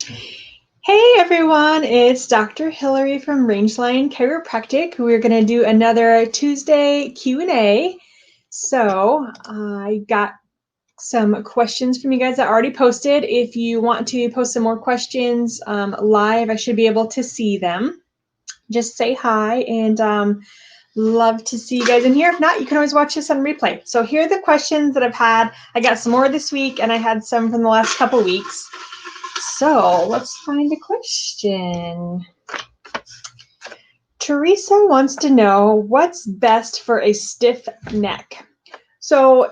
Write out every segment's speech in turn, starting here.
Hey everyone, it's Dr. Hillary from Rangeline Chiropractic. We're going to do another Tuesday Q&A. So I got some questions from you guys that already posted. If you want to post some more questions live, I should be able to see them. Just say hi and love to see you guys in here. If not, you can always watch this on replay. So here are the questions that I've had. I got some more this week and I had some from the last couple weeks. So let's find a question. Teresa wants to know what's best for a stiff neck. So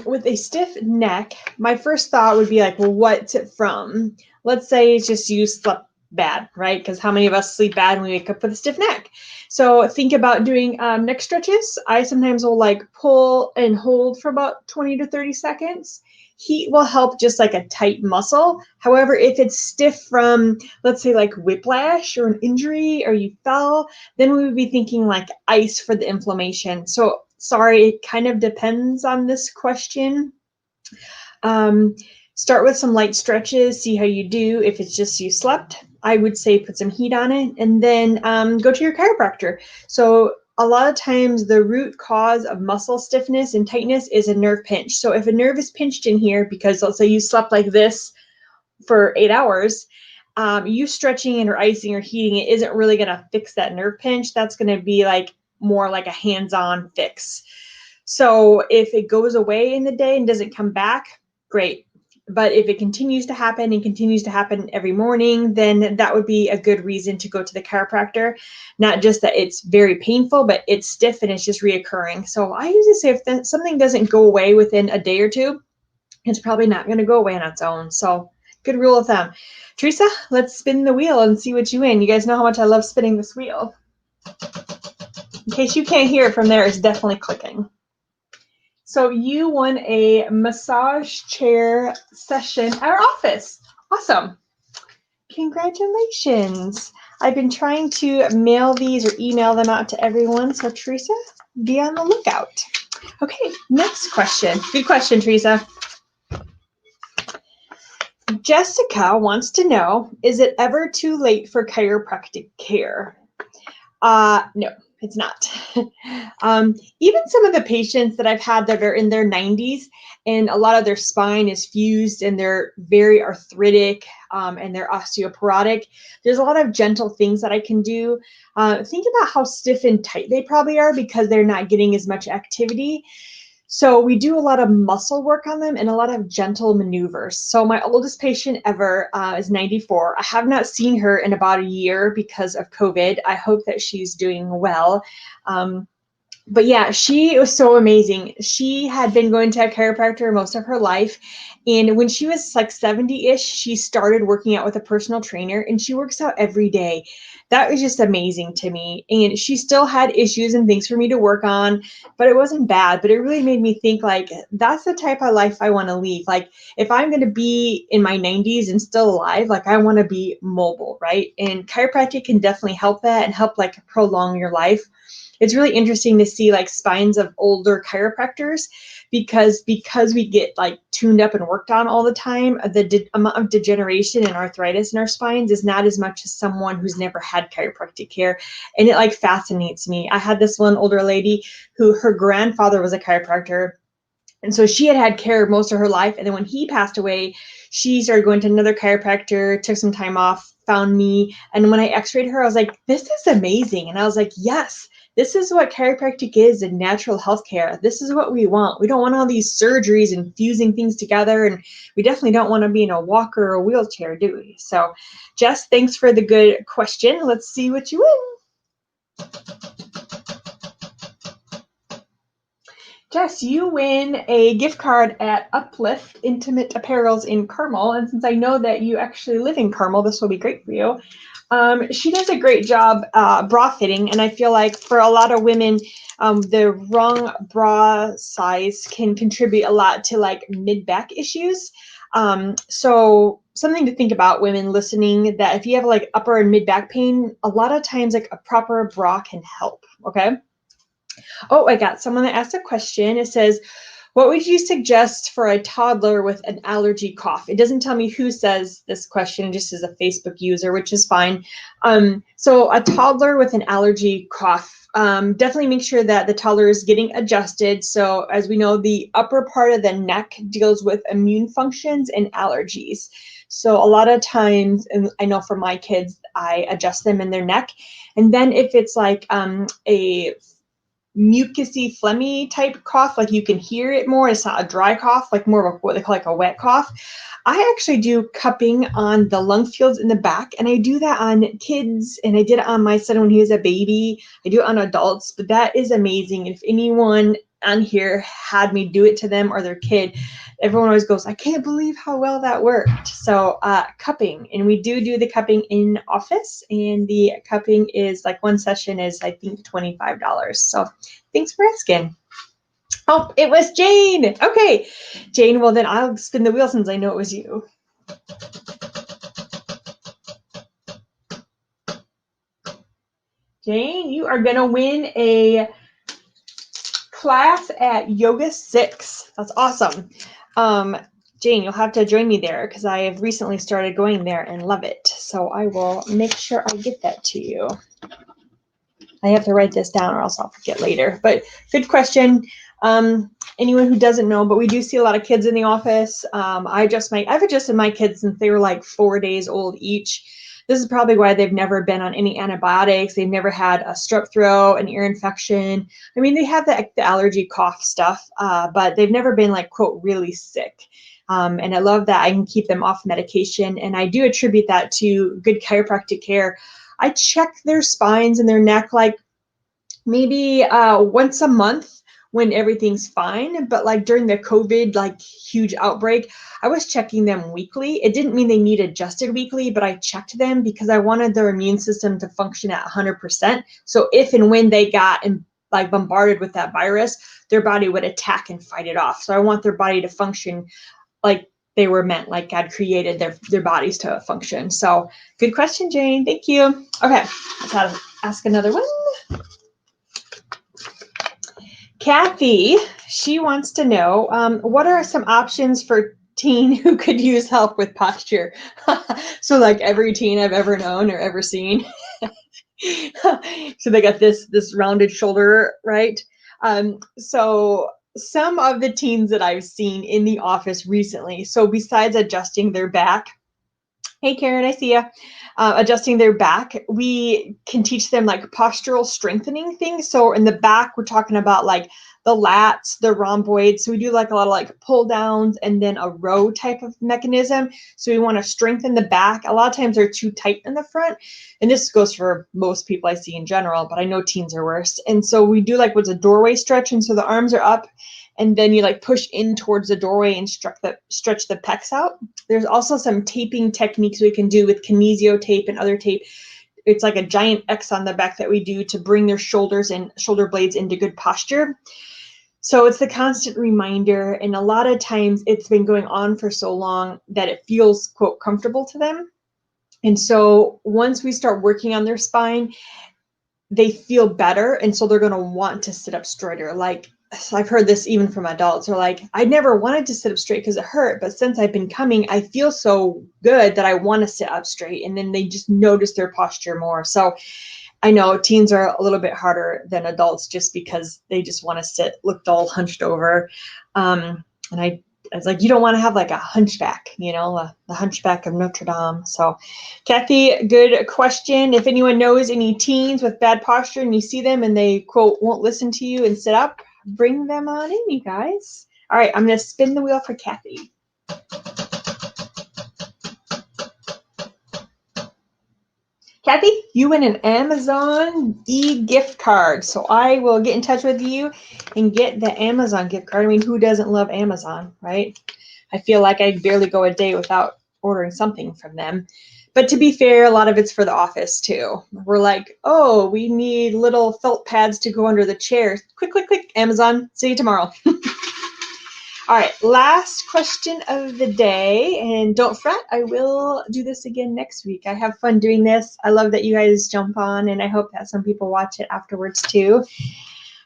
with a stiff neck, my first thought would be like, well, what's it from? Let's say it's just you slept bad, right? Because how many of us sleep bad when we wake up with a stiff neck? So think about doing neck stretches. I sometimes will like pull and hold for about 20 to 30 seconds. Heat will help just like a tight muscle. However, if it's stiff from, let's say, like whiplash or an injury or you fell, then we would be thinking like ice for the inflammation. So sorry, it kind of depends on this question. Start with some light stretches, see how you do. If it's just you slept, I would say put some heat on it and then go to your chiropractor. So a lot of times the root cause of muscle stiffness and tightness is a nerve pinch. So if a nerve is pinched in here because let's say you slept like this for 8 hours, you stretching it or icing or heating it isn't really going to fix that nerve pinch. That's going to be like more like a hands-on fix. So if it goes away in the day and doesn't come back, great. But if it continues to happen and continues to happen every morning, then that would be a good reason to go to the chiropractor. Not just that it's very painful, but it's stiff and it's just reoccurring. So I usually say if something doesn't go away within a day or two, it's probably not going to go away on its own. So good rule of thumb. Teresa, let's spin the wheel and see what you win. You guys know how much I love spinning this wheel. In case you can't hear it from there, it's definitely clicking. So you won a massage chair session at our office. Awesome. Congratulations. I've been trying to mail these or email them out to everyone. So Teresa, be on the lookout. Okay, next question. Good question, Teresa. Jessica wants to know, is it ever too late for chiropractic care? No, it's not. Even some of the patients that I've had that are in their 90s and a lot of their spine is fused and they're very arthritic and they're osteoporotic, there's a lot of gentle things that I can do. Think about how stiff and tight they probably are because they're not getting as much activity. So we do a lot of muscle work on them and a lot of gentle maneuvers. So my oldest patient ever is 94. I have not seen her in about a year because of COVID. I hope that she's doing well. But yeah, she was so amazing. She had been going to a chiropractor most of her life. And when she was like 70-ish, she started working out with a personal trainer and she works out every day. That was just amazing to me. And she still had issues and things for me to work on, but it wasn't bad. But it really made me think like, that's the type of life I want to lead. Like if I'm going to be in my 90s and still alive, like I want to be mobile, right? And chiropractic can definitely help that and help like prolong your life. It's really interesting to see like spines of older chiropractors because we get like tuned up and worked on all the time, the amount of degeneration and arthritis in our spines is not as much as someone who's never had chiropractic care. And it like fascinates me. I had this one older lady who her grandfather was a chiropractor. And so she had care most of her life. And then when he passed away, she started going to another chiropractor, took some time off, found me. And when I x-rayed her, I was like, this is amazing. And I was like, yes, this is what chiropractic is in natural healthcare. This is what we want. We don't want all these surgeries and fusing things together. And we definitely don't want to be in a walker or a wheelchair, do we? So Jess, thanks for the good question. Let's see what you win. Jess, you win a gift card at Uplift Intimate Apparels in Carmel. And since I know that you actually live in Carmel, this will be great for you. She does a great job bra fitting. And I feel like for a lot of women, the wrong bra size can contribute a lot to like mid-back issues. So something to think about, women listening, that if you have like upper and mid-back pain, a lot of times like a proper bra can help, okay? Oh, I got someone that asked a question. It says, What would you suggest for a toddler with an allergy cough? It doesn't tell me who says this question, just as a Facebook user, which is fine. So a toddler with an allergy cough, definitely make sure that the toddler is getting adjusted. So as we know, the upper part of the neck deals with immune functions and allergies. So a lot of times, and I know for my kids, I adjust them in their neck. And then if it's like a mucusy, phlegmy type cough, like you can hear it more. It's not a dry cough, like more of a, what they call like a wet cough. I actually do cupping on the lung fields in the back, and I do that on kids, and I did it on my son when he was a baby. I do it on adults, but that is amazing. If anyone on here had me do it to them or their kid, everyone always goes, I can't believe how well that worked. So cupping, and we do the cupping in office, and the cupping is like one session is I think $25. So thanks for asking. Oh, it was Jane. Okay, Jane, well then I'll spin the wheel since I know it was you. Jane, you are gonna win a class at Yoga 6. That's awesome. Jane, you'll have to join me there because I have recently started going there and love it. So I will make sure I get that to you. I have to write this down or else I'll forget later. But good question. Anyone who doesn't know, but we do see a lot of kids in the office. I've adjusted my kids since they were like 4 days old each. This is probably why they've never been on any antibiotics. They've never had a strep throat, an ear infection. I mean, they have the allergy cough stuff, but they've never been like, quote, really sick. And I love that I can keep them off medication. And I do attribute that to good chiropractic care. I check their spines and their neck like maybe once a month when everything's fine. But like during the COVID like huge outbreak, I was checking them weekly. It didn't mean they need adjusted weekly, but I checked them because I wanted their immune system to function at 100%. So if and when they got like bombarded with that virus, their body would attack and fight it off. So I want their body to function like they were meant, like God created their bodies to function. So good question, Jane. Thank you. Okay, let's ask another one. Kathy, she wants to know, what are some options for teen who could use help with posture? So like every teen I've ever known or ever seen. So they got this rounded shoulder, right? So some of the teens that I've seen in the office recently, so besides adjusting their back, hey Karen, I see ya. Adjusting their back, we can teach them like postural strengthening things. So in the back, we're talking about like the lats, the rhomboids. So we do like a lot of like pull downs and then a row type of mechanism. So we want to strengthen the back. A lot of times they're too tight in the front. And this goes for most people I see in general, but I know teens are worse. And so we do like what's a doorway stretch. And so the arms are up and then you like push in towards the doorway and stretch the pecs out. There's also some taping techniques we can do with kinesio tape and other tape. It's like a giant X on the back that we do to bring their shoulders and shoulder blades into good posture. So it's the constant reminder, and a lot of times it's been going on for so long that it feels, quote, comfortable to them. And so once we start working on their spine, they feel better, and so they're going to want to sit up straighter. Like I've heard this even from adults. They're like, I never wanted to sit up straight because it hurt, but since I've been coming, I feel so good that I want to sit up straight. And then they just notice their posture more. So I know teens are a little bit harder than adults just because they just want to sit, looked all hunched over. And I was like, you don't want to have like a hunchback, the hunchback of Notre Dame. So Kathy, good question. If anyone knows any teens with bad posture and you see them and they, quote, won't listen to you and sit up, bring them on in, you guys. All right, I'm going to spin the wheel for Kathy. Kathy, you win an Amazon gift card. So I will get in touch with you and get the Amazon gift card. I mean, who doesn't love Amazon, right? I feel like I barely go a day without ordering something from them. But to be fair, a lot of it's for the office too. We're like, oh, we need little felt pads to go under the chairs. Click, click, click, Amazon. See you tomorrow. All right, last question of the day, and don't fret, I will do this again next week. I have fun doing this. I love that you guys jump on, and I hope that some people watch it afterwards too.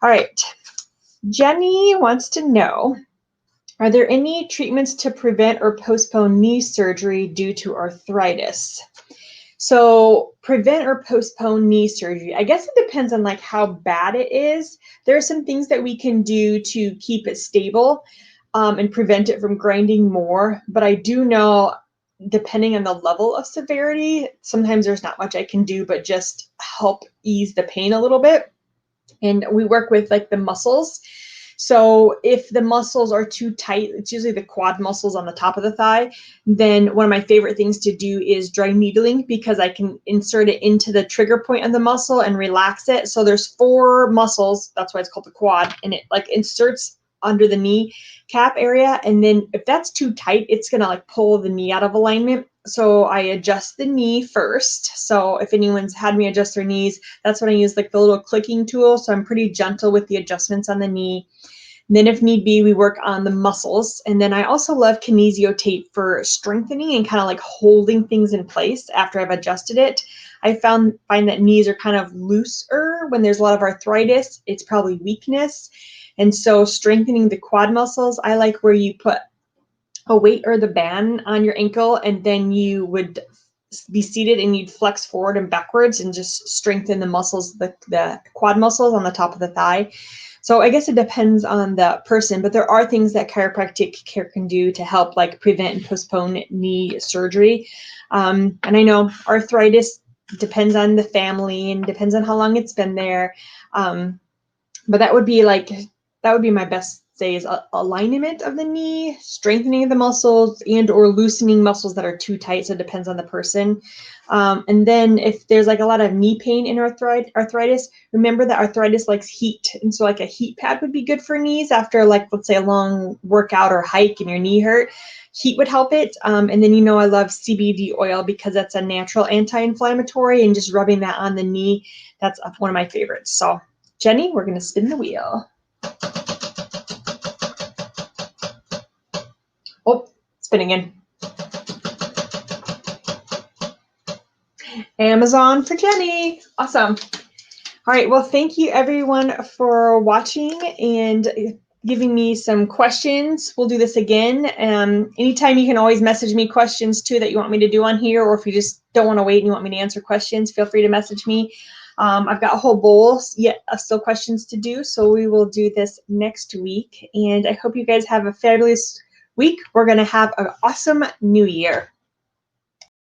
All right, Jenny wants to know, Are there any treatments to prevent or postpone knee surgery due to arthritis? So prevent or postpone knee surgery. I guess it depends on like how bad it is. There are some things that we can do to keep it stable and prevent it from grinding more. But I do know, depending on the level of severity, sometimes there's not much I can do but just help ease the pain a little bit. And we work with like the muscles. So if the muscles are too tight, it's usually the quad muscles on the top of the thigh, then one of my favorite things to do is dry needling, because I can insert it into the trigger point of the muscle and relax it. So there's 4 muscles, that's why it's called the quad, and it like inserts under the knee cap area. And then if that's too tight, it's gonna like pull the knee out of alignment. So I adjust the knee first. So if anyone's had me adjust their knees, that's when I use like the little clicking tool. So I'm pretty gentle with the adjustments on the knee. And then if need be, we work on the muscles. And then I also love kinesio tape for strengthening and kind of like holding things in place after I've adjusted it. I find that knees are kind of looser when there's a lot of arthritis. It's probably weakness. And so strengthening the quad muscles, I like where you put a weight or the band on your ankle, and then you would be seated and you'd flex forward and backwards and just strengthen the muscles, the quad muscles on the top of the thigh. So I guess it depends on the person, but there are things that chiropractic care can do to help like prevent and postpone knee surgery. And I know arthritis depends on the family and depends on how long it's been there. But that would be my best say is alignment of the knee, strengthening of the muscles, and or loosening muscles that are too tight. So it depends on the person. And then if there's like a lot of knee pain in arthritis, remember that arthritis likes heat. And so like a heat pad would be good for knees after like, let's say a long workout or hike and your knee hurt. Heat would help it. And then, I love CBD oil because that's a natural anti-inflammatory, and just rubbing that on the knee, that's one of my favorites. So Jenny, we're going to spin the wheel. Oh, spinning in. Amazon for Jenny. Awesome. All right. Well, thank you everyone for watching and giving me some questions. We'll do this again. Anytime, you can always message me questions too that you want me to do on here, or if you just don't want to wait and you want me to answer questions, feel free to message me. I've got a whole bowl yet of still questions to do, so we will do this next week. And I hope you guys have a fabulous week. We're going to have an awesome new year.